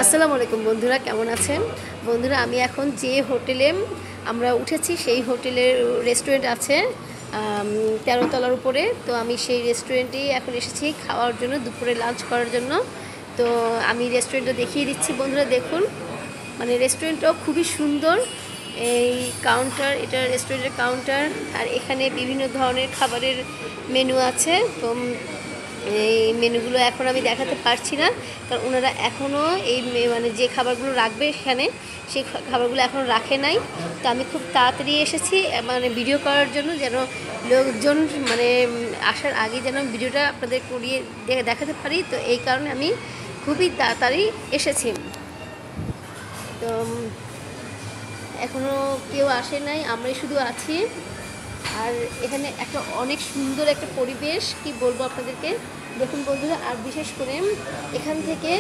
আসসালামু আলাইকুম বন্ধুরা, কেমন আছেন? বন্ধুরা, আমি এখন যে হোটেলে আমরা উঠেছি সেই হোটেলের রেস্টুরেন্ট আছে 13 তলার উপরে। তো আমি সেই রেস্টুরেন্টেই এখন এসেছি খাওয়ার জন্য, দুপুরে লাঞ্চ করার জন্য। তো আমি রেস্টুরেন্টটা দেখিয়ে দিচ্ছি বন্ধুরা, দেখুন। মানে রেস্টুরেন্টটাও খুবই সুন্দর। এই কাউন্টার, এটা রেস্টুরেন্টের কাউন্টার। আর এখানে বিভিন্ন ধরনের খাবারের মেনু আছে। তো এই মেনুগুলো এখন আমি দেখাতে পারছি না, কারণ ওনারা এখনও এই মানে যে খাবারগুলো রাখবে এখানে, সেই খাবারগুলো এখনও রাখে নাই। তো আমি খুব তাড়াতাড়ি এসেছি মানে ভিডিও করার জন্য, যেন লোকজন মানে আসার আগে যেন ভিডিওটা আপনাদের করিয়ে দেখাতে পারি। তো এই কারণে আমি খুবই তাড়াতাড়ি এসেছি। তো এখনও কেউ আসে নাই, আমরাই শুধু আছি। আর এখানে একটা অনেক সুন্দর একটা পরিবেশ, কি বলবো আপনাদেরকে। দেখুন বন্ধুরা, আর বিশেষ করে এখান থেকে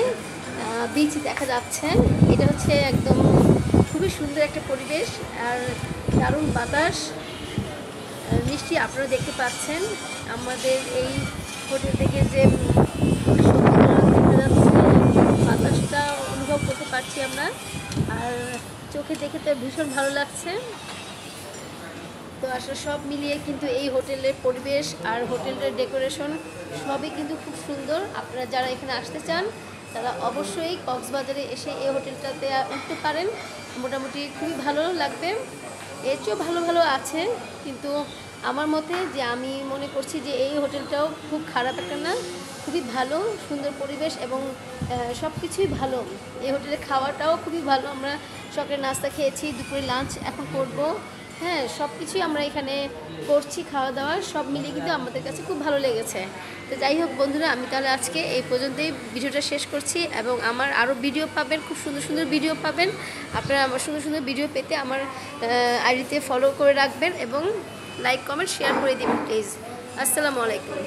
বিচ দেখা যাচ্ছে। এটা হচ্ছে একদম খুবই সুন্দর একটা পরিবেশ, আর দারুণ বাতাস। নিশ্চয়ই আপনারা দেখতে পাচ্ছেন আমাদের এই হোটেল থেকে যে দেখা যাচ্ছে, বাতাসটা অনুভব করতে পারছি আমরা। আর চোখে দেখে তো ভীষণ ভালো লাগছে। তো আসলে সব মিলিয়ে কিন্তু এই হোটেলের পরিবেশ আর হোটেলের ডেকোরেশন সবই কিন্তু খুব সুন্দর। আপনারা যারা এখানে আসতে চান তারা অবশ্যই কক্সবাজারে এসে এই হোটেলটাতে উঠতে পারেন। মোটামুটি খুবই ভালো লাগবে। এর চেয়েও ভালো ভালো আছে, কিন্তু আমার মতে যে আমি মনে করছি যে এই হোটেলটাও খুব খারাপ একটা না, খুবই ভালো, সুন্দর পরিবেশ এবং সব কিছুই ভালো। এই হোটেলে খাওয়াটাও খুবই ভালো। আমরা সকালে নাস্তা খেয়েছি, দুপুরে লাঞ্চ এখন করব। হ্যাঁ, সব কিছুই আমরা এখানে করছি, খাওয়া দাওয়া সব মিলিয়ে কিন্তু আমাদের কাছে খুব ভালো লেগেছে। তো যাই হোক বন্ধুরা, আমি তাহলে আজকে এই পর্যন্তই ভিডিওটা শেষ করছি। এবং আমার আরও ভিডিও পাবেন, খুব সুন্দর সুন্দর ভিডিও পাবেন। আপনারা আমার সুন্দর সুন্দর ভিডিও পেতে আমার আইডিতে ফলো করে রাখবেন এবং লাইক কমেন্ট শেয়ার করে দিবেন প্লিজ। আসসালামু আলাইকুম।